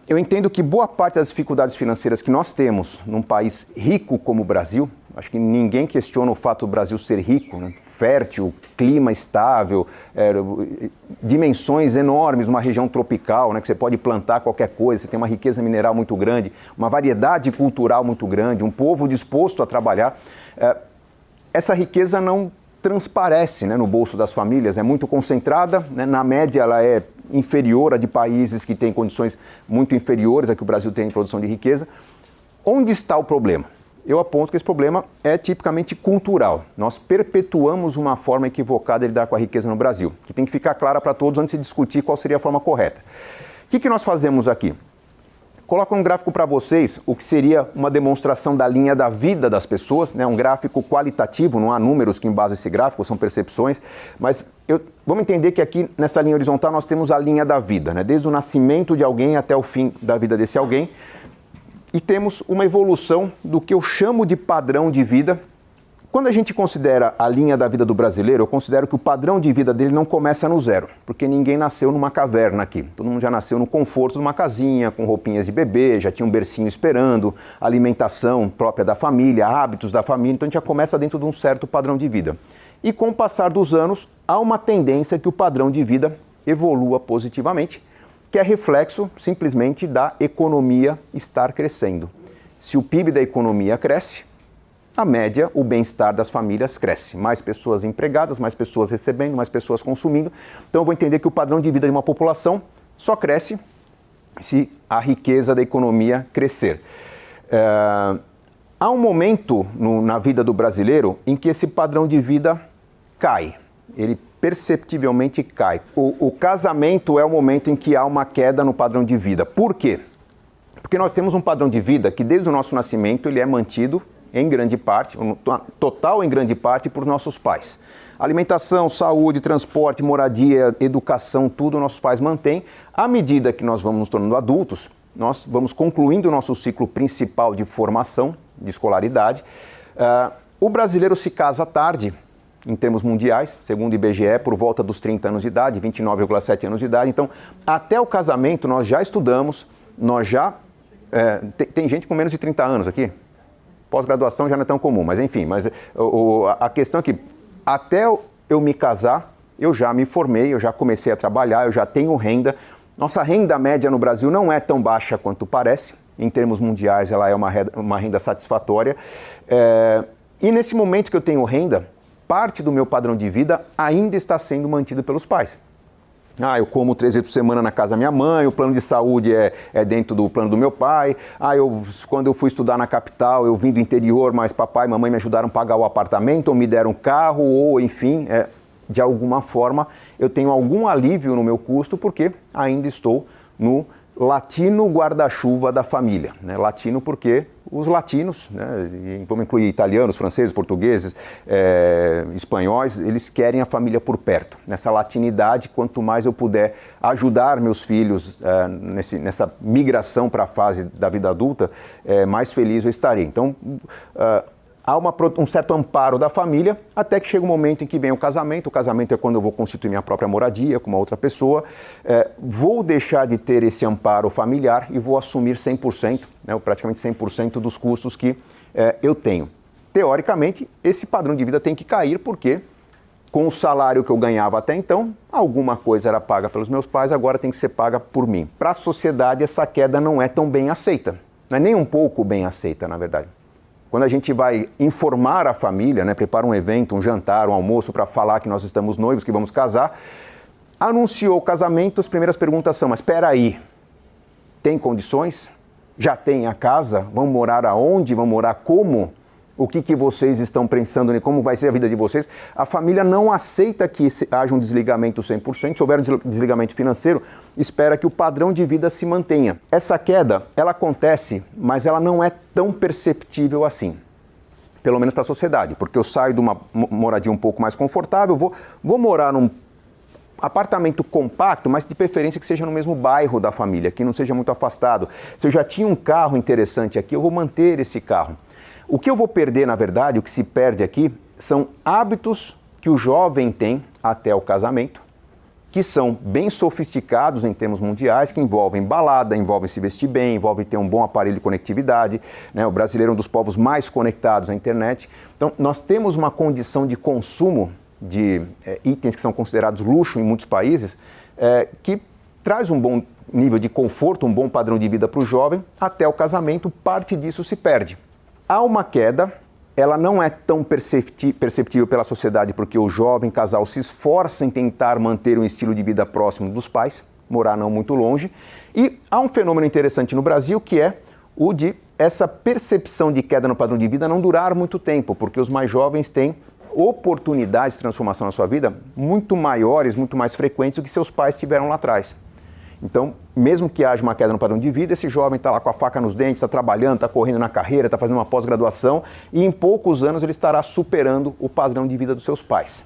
Eu entendo que boa parte das dificuldades financeiras que nós temos num país rico como o Brasil, acho que ninguém questiona o fato do Brasil ser rico, né? Fértil, clima estável, dimensões enormes, uma região tropical, né? Que você pode plantar qualquer coisa, você tem uma riqueza mineral muito grande, uma variedade cultural muito grande, um povo disposto a trabalhar. Essa riqueza não transparece, né, no bolso das famílias, é muito concentrada, né? Na média ela é inferior a de países que têm condições muito inferiores a que o Brasil tem em produção de riqueza. Onde está o problema? Eu aponto que esse problema é tipicamente cultural. Nós perpetuamos uma forma equivocada de lidar com a riqueza no Brasil, que tem que ficar clara para todos antes de discutir qual seria a forma correta. O que nós fazemos aqui? Coloco um gráfico para vocês, o que seria uma demonstração da linha da vida das pessoas, né? Um gráfico qualitativo, não há números que embasam esse gráfico, são percepções, mas vamos entender que aqui nessa linha horizontal nós temos a linha da vida, né? Desde o nascimento de alguém até o fim da vida desse alguém, e temos uma evolução do que eu chamo de padrão de vida. Quando a gente considera a linha da vida do brasileiro, eu considero que o padrão de vida dele não começa no zero, porque ninguém nasceu numa caverna aqui. Todo mundo já nasceu no conforto de uma casinha, com roupinhas de bebê, já tinha um bercinho esperando, alimentação própria da família, hábitos da família, então a gente já começa dentro de um certo padrão de vida. E com o passar dos anos, há uma tendência que o padrão de vida evolua positivamente, que é reflexo simplesmente da economia estar crescendo. Se o PIB da economia cresce, a média, o bem-estar das famílias cresce. Mais pessoas empregadas, mais pessoas recebendo, mais pessoas consumindo. Então eu vou entender que o padrão de vida de uma população só cresce se a riqueza da economia crescer. Há um momento na vida do brasileiro em que esse padrão de vida cai. Ele perceptivelmente cai. O casamento é o momento em que há uma queda no padrão de vida. Por quê? Porque nós temos um padrão de vida que desde o nosso nascimento ele é mantido em grande parte, total em grande parte, por nossos pais. Alimentação, saúde, transporte, moradia, educação, tudo nossos pais mantêm. À medida que nós vamos nos tornando adultos, nós vamos concluindo o nosso ciclo principal de formação, de escolaridade. O brasileiro se casa tarde, em termos mundiais, segundo o IBGE, por volta dos 30 anos de idade, 29,7 anos de idade. Então, até o casamento, nós já estudamos, nós já... tem gente com menos de 30 anos aqui? Pós-graduação já não é tão comum, mas enfim, a questão é que até eu me casar, eu já me formei, eu já comecei a trabalhar, eu já tenho renda. Nossa renda média no Brasil não é tão baixa quanto parece, em termos mundiais ela é uma renda satisfatória. E nesse momento que eu tenho renda, parte do meu padrão de vida ainda está sendo mantido pelos pais. Eu como 3 vezes por semana na casa da minha mãe, o plano de saúde é dentro do plano do meu pai. Quando eu fui estudar na capital, eu vim do interior, mas papai e mamãe me ajudaram a pagar o apartamento, ou me deram um carro, ou enfim, de alguma forma eu tenho algum alívio no meu custo, porque ainda estou no latino guarda-chuva da família. Né? Latino porque os latinos, né, vamos incluir italianos, franceses, portugueses, espanhóis, eles querem a família por perto. Nessa latinidade, quanto mais eu puder ajudar meus filhos nessa migração para a fase da vida adulta, mais feliz eu estarei. Então, há um certo amparo da família, até que chega um momento em que vem o casamento. O casamento é quando eu vou constituir minha própria moradia com uma outra pessoa. Vou deixar de ter esse amparo familiar e vou assumir 100%, né, praticamente 100% dos custos que eu tenho. Teoricamente, esse padrão de vida tem que cair, porque com o salário que eu ganhava até então, alguma coisa era paga pelos meus pais, agora tem que ser paga por mim. Para a sociedade, essa queda não é tão bem aceita. Não é nem um pouco bem aceita, na verdade. Quando a gente vai informar a família, né, prepara um evento, um jantar, um almoço para falar que nós estamos noivos, que vamos casar, anunciou o casamento, as primeiras perguntas são: mas espera aí, tem condições? Já tem a casa? Vão morar aonde? Vão morar como? O que vocês estão pensando, como vai ser a vida de vocês? A família não aceita que haja um desligamento 100%. Se houver um desligamento financeiro, espera que o padrão de vida se mantenha. Essa queda, ela acontece, mas ela não é tão perceptível assim. Pelo menos para a sociedade, porque eu saio de uma moradia um pouco mais confortável, vou morar num apartamento compacto, mas de preferência que seja no mesmo bairro da família, que não seja muito afastado. Se eu já tinha um carro interessante aqui, eu vou manter esse carro. O que eu vou perder, na verdade, o que se perde aqui, são hábitos que o jovem tem até o casamento, que são bem sofisticados em termos mundiais, que envolvem balada, envolvem se vestir bem, envolvem ter um bom aparelho de conectividade, né? O brasileiro é um dos povos mais conectados à internet. Então, nós temos uma condição de consumo de itens que são considerados luxo em muitos países, que traz um bom nível de conforto, um bom padrão de vida para o jovem. Até o casamento, parte disso se perde. Há uma queda. Ela não é tão perceptível pela sociedade porque o jovem casal se esforça em tentar manter um estilo de vida próximo dos pais, morar não muito longe. E há um fenômeno interessante no Brasil que é o de essa percepção de queda no padrão de vida não durar muito tempo, porque os mais jovens têm oportunidades de transformação na sua vida muito maiores, muito mais frequentes do que seus pais tiveram lá atrás. Então, mesmo que haja uma queda no padrão de vida, esse jovem está lá com a faca nos dentes, está trabalhando, está correndo na carreira, está fazendo uma pós-graduação e em poucos anos ele estará superando o padrão de vida dos seus pais.